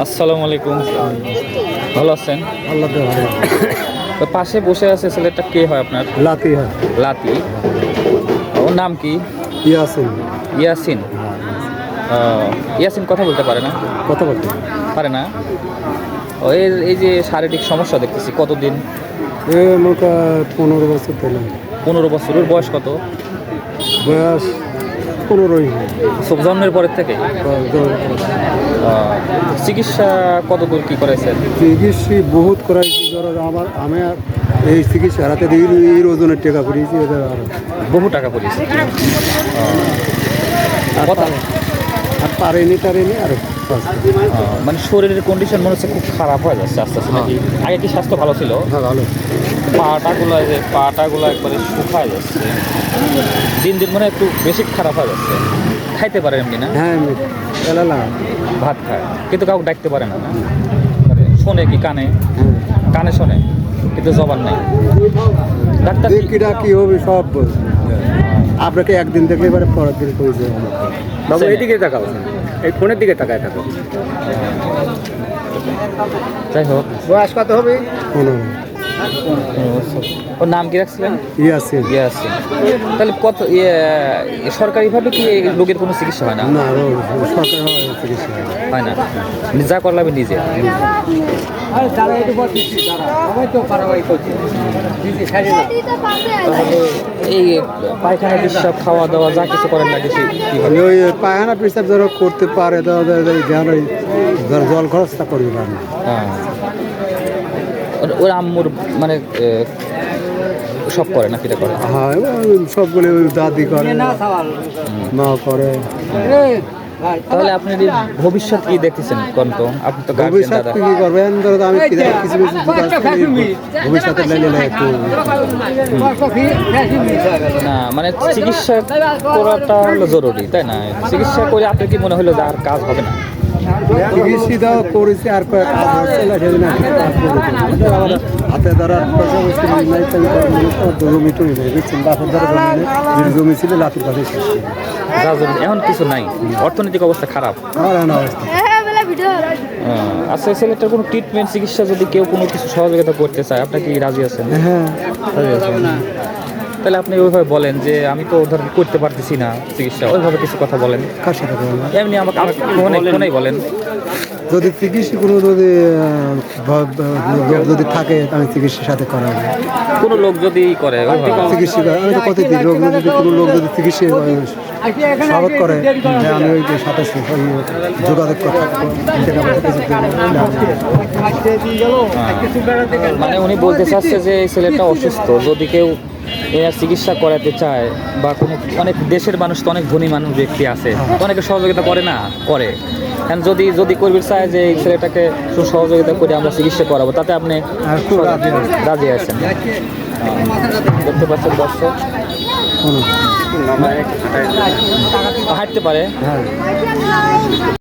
আসসালামু আলাইকুম, ভালো আছেন? আল্লাহ তো ভালো। তো পাশে বসে আছে ছেলেটা কে হয় আপনার? লাতি হয়। লাতি। ওর নাম কি? ইয়াসিন। ইয়াসিন। ইয়াসিন কথা বলতে পারে না? কথা বলতে পারে না। ও এই যে শারীরিক সমস্যা দেখতেছি, কতদিন? এ মোটা 15 বছর পেলাম। 15 বছর। ওর বয়স কত? বয়স 15ই। সব জন্মের পরের থেকে চিকিৎসা কত দূর কি করেছেন? চিকিৎসা বহুত করাইছি। ধরো আমি এই চিকিৎসা হারাতে দিই এর ওজনের টাকা করিয়েছি। এদের আর বহু টাকা পড়েছে। আর পারেনি আর মানে শরীরের কন্ডিশন মনে হচ্ছে খুব খারাপ হয়ে যাচ্ছে আস্তে আস্তে নাকি? আগে কি স্বাস্থ্য ভালো ছিল? হ্যাঁ ভালো। পাটাগুলো একবারে শুকায় যাচ্ছে, দিন দিন মনে হয় একটু বেশি খারাপ হয়ে যাচ্ছে। খাইতে পারে এমনি না? হ্যাঁ এলালা ভাত খায় কিন্তু কাউকে ডাকতে পারে না। শোনে কি কানে? কানে শোনে কিন্তু জবান নেই। ডাক্তার কিটা কি হবে সব আপনাকে একদিন দেখলে এবারে পরের দিন করে দেবে। বাবু এইদিকে তাকাও, এই ফোনের দিকে তাকায় থাকো। যাই হোক, বয়স কত হবে? 15। ওর নাম কি রাখছিলেন? ইয়াসিন। ইয়াসিন। তাহলে কত সরকারিভাবে কি এই রোগের কোনো চিকিৎসা হয় না? না সরকারি চিকিৎসা হয় না, যা করলাম নিজে। তাহলে এই পায়খানা পেশাব খাওয়া দাওয়া যা কিছু করেন না কিছু কীভাবে? ওই পায়খানা পেশাব যারা করতে পারে জল খরচটা করতে পারে না। হ্যাঁ, ওর আম্মুর মানে সব করে না, কিটা করে? হ্যাঁ সবগুলো দাদি করে, মা করে। তাহলে আপনার এই ভবিষ্যৎ কি দেখতেছেন কোন? তো আপনি তো ভবিষ্যৎ দাদা। কি করবেন? ধরো আমি কিছু ভবিষ্যতে লেগে একটু না মানে চিকিৎসা করাটা হলো জরুরি, তাই না? চিকিৎসা করে আপনার কি মনে হলো যে আর কাজ হবে না? চিকিৎসা করেছি আর কয়েক কাজ হচ্ছে না, সেদিন হাতে ধরার পয়সা বসে নাই। জমি টমি নেই, বুঝছেন? বাপের ধরা জমি ছিল লাতির পাশে শেষ। এখন কিছু নাই, অর্থনৈতিক অবস্থা খারাপ। অবস্থা আচ্ছা, ছেলেটার কোনো ট্রিটমেন্ট চিকিৎসা যদি কেউ কোনো কিছু সহযোগিতা করতে চায়, আপনার কি রাজি আছেন? হ্যাঁ রাজি আছেন। তাহলে আপনি ওইভাবে বলেন যে আমি তো ধরেন করতে পারতেছি না চিকিৎসা, ওইভাবে কিছু কথা বলেন। কার সাথে বলেন? এমনি আমাকে ফোনেই বলেন। যদি চিকিৎসা কোনো যদি লোক যদি থাকে আমি চিকিৎসার সাথে করাবো। কোনো লোক যদি করে চিকিৎসা আমি তো প্রতিদিন লোক যদি কোনো লোক যদি চিকিৎসা সহজ করে আমি ওই সাথে যোগাযোগ করতে মানে উনি বলতে চাচ্ছে যে এই ছেলেটা অসুস্থ, যদি কেউ এর চিকিৎসা করাতে চায় বা কোনো অনেক দেশের মানুষ তো অনেক ধনী মানুষ ব্যক্তি আছে, অনেকে সহযোগিতা করে না করে। কারণ যদি করবি চায় যে এই ছেলেটাকে সহযোগিতা করে আমরা চিকিৎসা করাবো, তাতে আপনি রাজি আছেন? দেখতে পাচ্ছেন দর্শক, হাঁটতে পারে।